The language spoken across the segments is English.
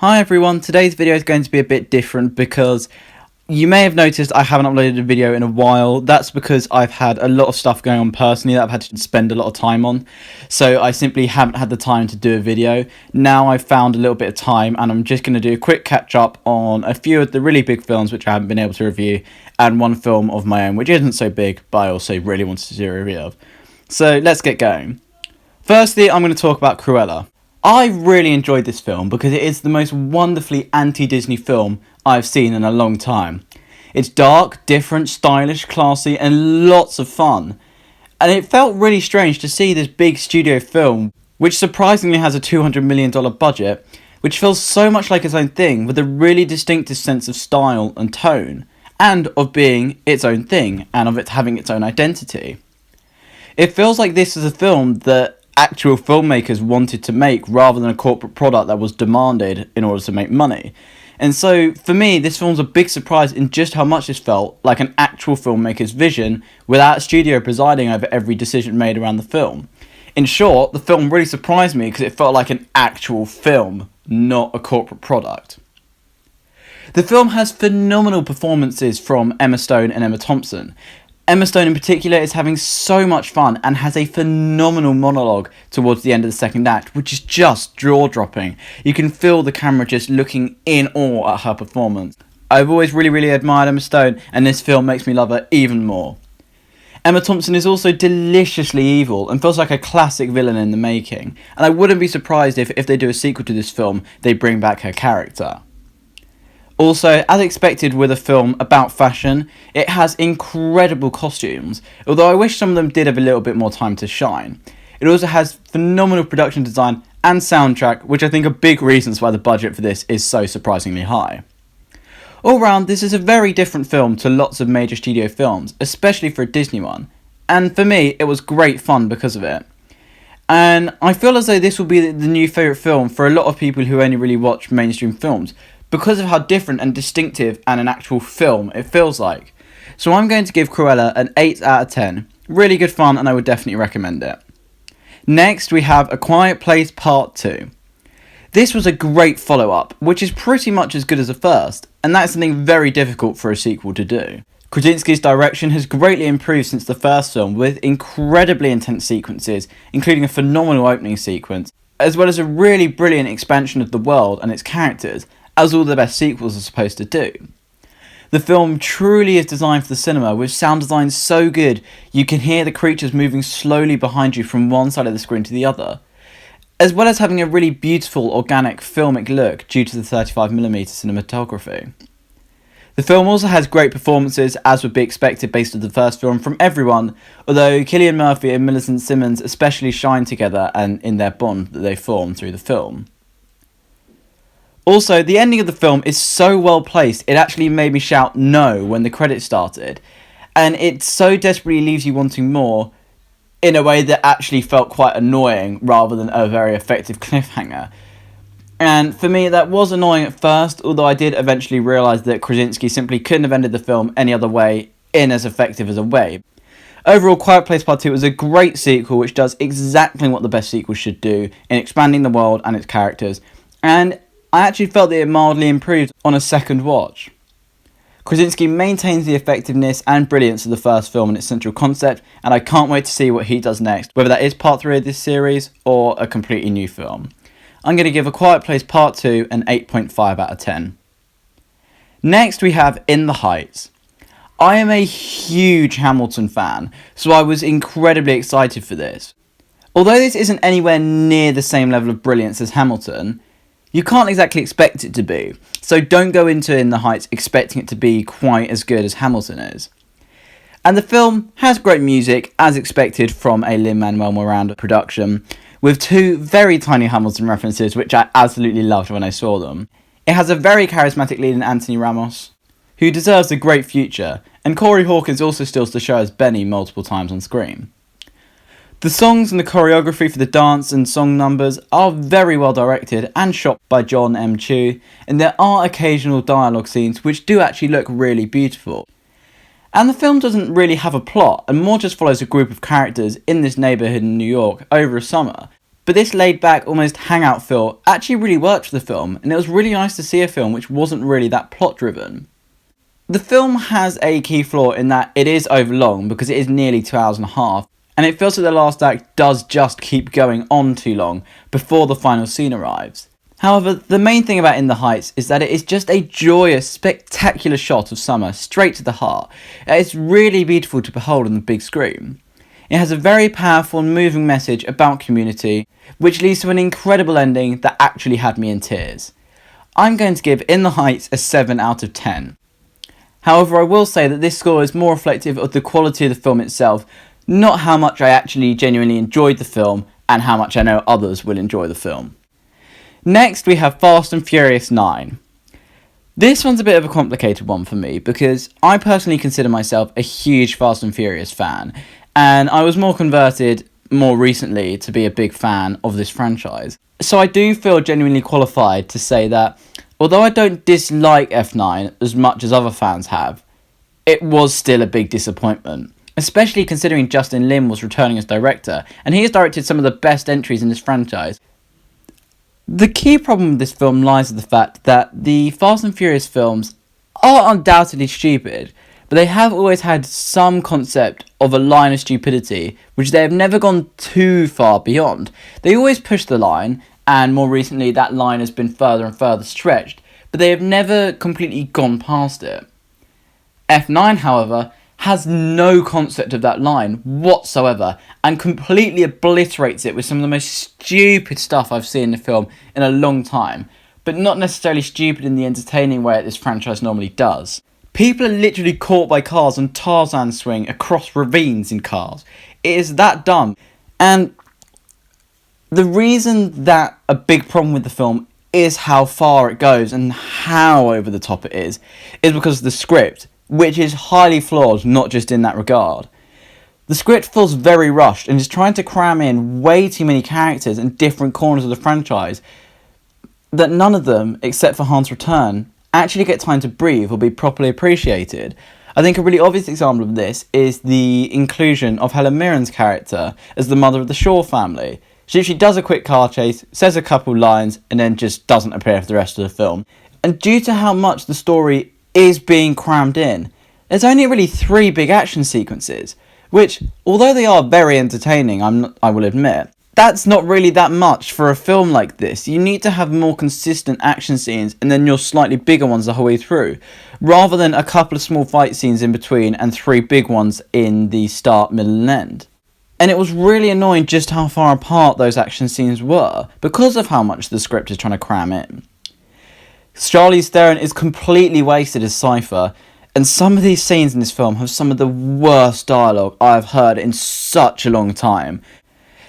Hi everyone, today's video is going to be a bit different because you may have noticed I haven't uploaded a video in a while. That's because I've had a lot of stuff going on personally that I've had to spend a lot of time on. So I simply haven't had the time to do a video. Now I've found a little bit of time and I'm just going to do a quick catch up on a few of the really big films which I haven't been able to review, and one film of my own which isn't so big but I also really wanted to do a review of. So let's get going. Firstly, I'm going to talk about Cruella. I really enjoyed this film because it is the most wonderfully anti-Disney film I've seen in a long time. It's dark, different, stylish, classy, and lots of fun. And it felt really strange to see this big studio film, which surprisingly has a $200 million budget, which feels so much like its own thing, with a really distinctive sense of style and tone, and of being its own thing, and of it having its own identity. It feels like this is a film that actual filmmakers wanted to make rather than a corporate product that was demanded in order to make money. And so for me, this film's a big surprise in just how much this felt like an actual filmmaker's vision without a studio presiding over every decision made around the film. In short, the film really surprised me because it felt like an actual film, not a corporate product. The film has phenomenal performances from Emma Stone and Emma Thompson. Emma Stone in particular is having so much fun and has a phenomenal monologue towards the end of the second act, which is just jaw-dropping. You can feel the camera just looking in awe at her performance. I've always really admired Emma Stone, and this film makes me love her even more. Emma Thompson is also deliciously evil and feels like a classic villain in the making, and I wouldn't be surprised if they do a sequel to this film, they bring back her character. Also, as expected with a film about fashion, it has incredible costumes, although I wish some of them did have a little bit more time to shine. It also has phenomenal production design and soundtrack, which I think are big reasons why the budget for this is so surprisingly high. All round, this is a very different film to lots of major studio films, especially for a Disney one, and for me, it was great fun because of it. And I feel as though this will be the new favourite film for a lot of people who only really watch mainstream films, because of how different and distinctive and an actual film it feels like. So I'm going to give Cruella an 8 out of 10. Really good fun and I would definitely recommend it. Next we have A Quiet Place Part 2. This was a great follow-up, which is pretty much as good as the first, and that's something very difficult for a sequel to do. Krasinski's direction has greatly improved since the first film, with incredibly intense sequences, including a phenomenal opening sequence, as well as a really brilliant expansion of the world and its characters, as all the best sequels are supposed to do. The film truly is designed for the cinema, with sound design so good you can hear the creatures moving slowly behind you from one side of the screen to the other, as well as having a really beautiful organic filmic look due to the 35mm cinematography. The film also has great performances, as would be expected based on the first film, from everyone, although Cillian Murphy and Millicent Simmons especially shine together and in their bond that they form through the film. Also, the ending of the film is so well placed, it actually made me shout no when the credits started, and it so desperately leaves you wanting more in a way that actually felt quite annoying rather than a very effective cliffhanger. And for me, that was annoying at first, although I did eventually realise that Krasinski simply couldn't have ended the film any other way in as effective as a way. Overall, Quiet Place Part 2 is a great sequel which does exactly what the best sequel should do in expanding the world and its characters, and I actually felt that it mildly improved on a second watch. Krasinski maintains the effectiveness and brilliance of the first film and its central concept, and I can't wait to see what he does next, whether that is part 3 of this series or a completely new film. I'm going to give A Quiet Place Part 2 an 8.5 out of 10. Next we have In the Heights. I am a huge Hamilton fan, so I was incredibly excited for this. Although this isn't anywhere near the same level of brilliance as Hamilton, you can't exactly expect it to be, so don't go into In the Heights expecting it to be quite as good as Hamilton is. And the film has great music, as expected from a Lin-Manuel Miranda production, with 2 very tiny Hamilton references which I absolutely loved when I saw them. It has a very charismatic lead in Anthony Ramos, who deserves a great future, and Corey Hawkins also steals the show as Benny multiple times on screen. The songs and the choreography for the dance and song numbers are very well directed and shot by John M. Chu, and there are occasional dialogue scenes which do actually look really beautiful. And the film doesn't really have a plot, and more just follows a group of characters in this neighbourhood in New York over a summer, But this laid-back, almost hangout feel actually really worked for the film, and it was really nice to see a film which wasn't really that plot-driven. The film has a key flaw in that it is overlong because it is nearly 2 hours and a half, and it feels like the last act does just keep going on too long before the final scene arrives. However, the main thing about In the Heights is that it is just a joyous, spectacular shot of summer straight to the heart. It's really beautiful to behold on the big screen. It has a very powerful and moving message about community, which leads to an incredible ending that actually had me in tears. I'm going to give In the Heights a 7 out of 10. However, I will say that this score is more reflective of the quality of the film itself, not how much I actually genuinely enjoyed the film and how much I know others will enjoy the film. Next, we have Fast and Furious 9. This one's a bit of a complicated one for me because I personally consider myself a huge Fast and Furious fan, and I was more converted more recently to be a big fan of this franchise. So I do feel genuinely qualified to say that although I don't dislike F9 as much as other fans have, it was still a big disappointment, especially considering Justin Lin was returning as director, and he has directed some of the best entries in this franchise. The key problem with this film lies with the fact that the Fast and Furious films are undoubtedly stupid, but they have always had some concept of a line of stupidity, which they have never gone too far beyond. They always push the line, and more recently that line has been further and further stretched, but they have never completely gone past it. F9, however, has no concept of that line whatsoever, and completely obliterates it with some of the most stupid stuff I've seen in the film in a long time, but not necessarily stupid in the entertaining way that this franchise normally does. People are literally caught by cars on Tarzan swing across ravines in cars. It is that dumb. And the reason that a big problem with the film is how far it goes and how over the top it is because of the script, which is highly flawed, not just in that regard. The script feels very rushed and is trying to cram in way too many characters in different corners of the franchise that none of them, except for Han's return, actually get time to breathe or be properly appreciated. I think a really obvious example of this is the inclusion of Helen Mirren's character as the mother of the Shaw family. She does a quick car chase, says a couple lines, and then just doesn't appear for the rest of the film. And due to how much the story is being crammed in, there's only really 3 big action sequences, which, although they are very entertaining, I will admit, that's not really that much for a film like this. You need to have more consistent action scenes and then your slightly bigger ones the whole way through, rather than a couple of small fight scenes in between and 3 big ones in the start, middle and end. And it was really annoying just how far apart those action scenes were, because of how much the script is trying to cram in. Charlize Theron is completely wasted as Cypher, and some of these scenes in this film have some of the worst dialogue I've heard in such a long time.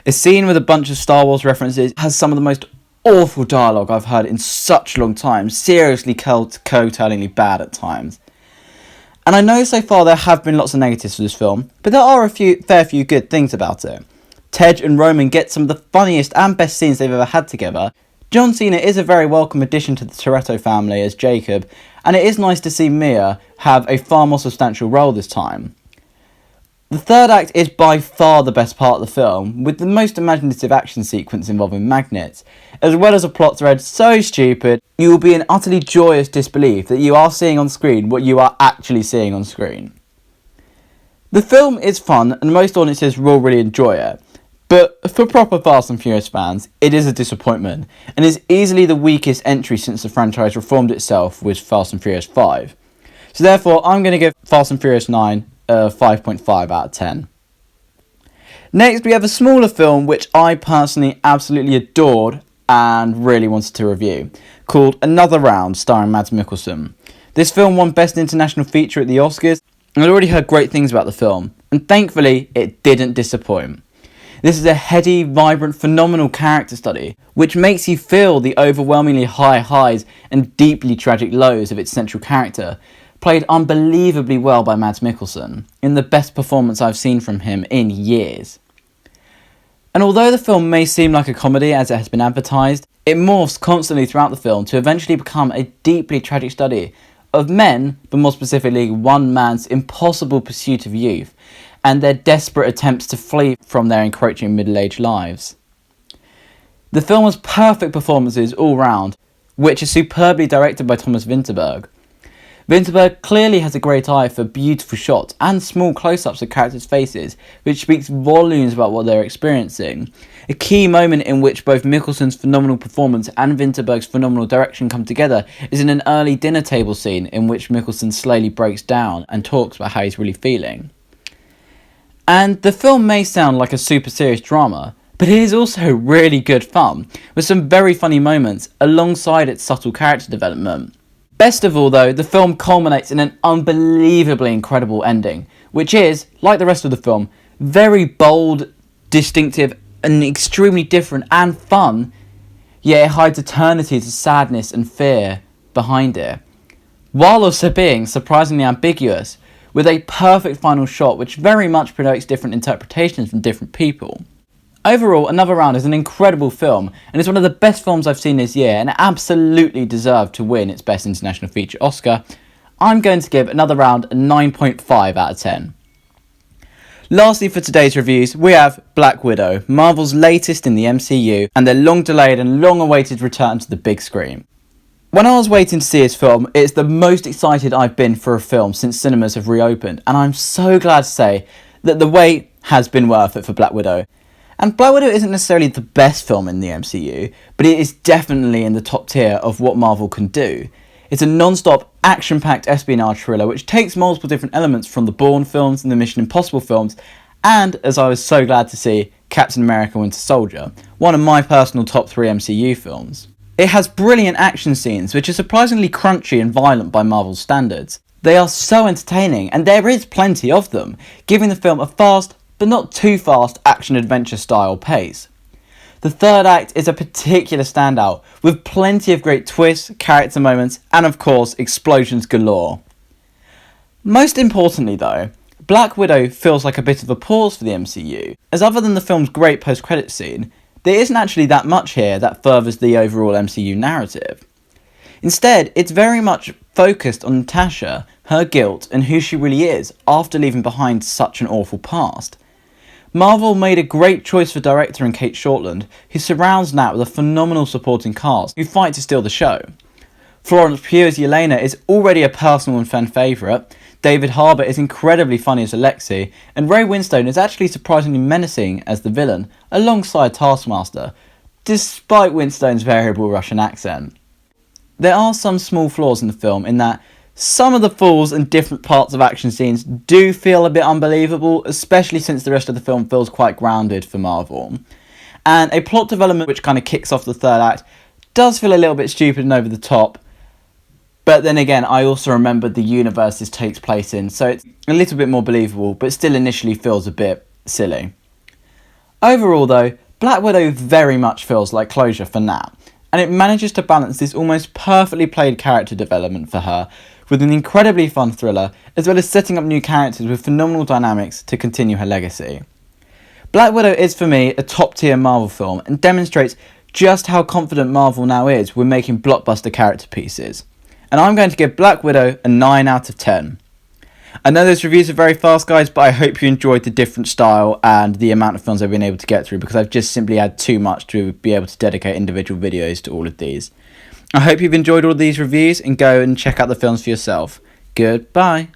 A scene with a bunch of Star Wars references has some of the most awful dialogue I've heard in such a long time, seriously co-tellingly bad at times. And I know so far there have been lots of negatives for this film, but there are a fair few good things about it. Tej and Roman get some of the funniest and best scenes they've ever had together. John Cena is a very welcome addition to the Toretto family as Jacob, and it is nice to see Mia have a far more substantial role this time. The third act is by far the best part of the film, with the most imaginative action sequence involving magnets, as well as a plot thread so stupid you will be in utterly joyous disbelief that you are seeing on screen what you are actually seeing on screen. The film is fun and most audiences will really enjoy it, but for proper Fast and Furious fans, it is a disappointment, and is easily the weakest entry since the franchise reformed itself with Fast and Furious 5. So therefore, I'm going to give Fast and Furious 9 a 5.5 out of 10. Next, we have a smaller film which I personally absolutely adored and really wanted to review, called Another Round, starring Mads Mikkelsen. This film won Best International Feature at the Oscars, and I'd already heard great things about the film, and thankfully, it didn't disappoint. This is a heady, vibrant, phenomenal character study, which makes you feel the overwhelmingly high highs and deeply tragic lows of its central character, played unbelievably well by Mads Mikkelsen, in the best performance I've seen from him in years. And although the film may seem like a comedy as it has been advertised, it morphs constantly throughout the film to eventually become a deeply tragic study of men, but more specifically one man's impossible pursuit of youth, and their desperate attempts to flee from their encroaching middle-aged lives. The film has perfect performances all round, which is superbly directed by Thomas Vinterberg. Vinterberg clearly has a great eye for beautiful shots and small close-ups of characters' faces, which speaks volumes about what they're experiencing. A key moment in which both Mikkelsen's phenomenal performance and Vinterberg's phenomenal direction come together is in an early dinner table scene in which Mikkelsen slowly breaks down and talks about how he's really feeling. And the film may sound like a super serious drama, but it is also really good fun, with some very funny moments alongside its subtle character development. Best of all though, the film culminates in an unbelievably incredible ending, which is, like the rest of the film, very bold, distinctive, and extremely different and fun, yet it hides eternities of sadness and fear behind it, while also being surprisingly ambiguous, with a perfect final shot which very much provokes different interpretations from different people. Overall, Another Round is an incredible film, and it's one of the best films I've seen this year, and it absolutely deserved to win its Best International Feature Oscar. I'm going to give Another Round a 9.5 out of 10. Lastly for today's reviews, we have Black Widow, Marvel's latest in the MCU, and their long-delayed and long-awaited return to the big screen. When I was waiting to see this film, it's the most excited I've been for a film since cinemas have reopened, and I'm so glad to say that the wait has been worth it for Black Widow. And Black Widow isn't necessarily the best film in the MCU, but it is definitely in the top tier of what Marvel can do. It's a non-stop, action-packed espionage thriller which takes multiple different elements from the Bourne films and the Mission Impossible films, and, as I was so glad to see, Captain America Winter Soldier, one of my personal top 3 MCU films. It has brilliant action scenes which are surprisingly crunchy and violent by Marvel's standards. They are so entertaining, and there is plenty of them, giving the film a fast, but not too fast, action-adventure style pace. The third act is a particular standout, with plenty of great twists, character moments, and of course, explosions galore. Most importantly though, Black Widow feels like a bit of a pause for the MCU, as other than the film's great post-credits scene, there isn't actually that much here that furthers the overall MCU narrative. Instead, it's very much focused on Natasha, her guilt, and who she really is after leaving behind such an awful past. Marvel made a great choice for director in Kate Shortland, who surrounds Nat with a phenomenal supporting cast who fight to steal the show. Florence Pugh's Yelena is already a personal and fan favourite, David Harbour is incredibly funny as Alexei, and Ray Winstone is actually surprisingly menacing as the villain, alongside Taskmaster, despite Winstone's variable Russian accent. There are some small flaws in the film in that some of the falls and different parts of action scenes do feel a bit unbelievable, especially since the rest of the film feels quite grounded for Marvel. And a plot development which kind of kicks off the third act does feel a little bit stupid and over the top. But then again, I also remembered the universe this takes place in, so it's a little bit more believable, but still initially feels a bit silly. Overall though, Black Widow very much feels like closure for Nat, and it manages to balance this almost perfectly played character development for her with an incredibly fun thriller, as well as setting up new characters with phenomenal dynamics to continue her legacy. Black Widow is for me a top tier Marvel film and demonstrates just how confident Marvel now is with making blockbuster character pieces. And I'm going to give Black Widow a 9 out of 10. I know those reviews are very fast guys, but I hope you enjoyed the different style and the amount of films I've been able to get through, because I've just simply had too much to be able to dedicate individual videos to all of these. I hope you've enjoyed all of these reviews and go and check out the films for yourself. Goodbye.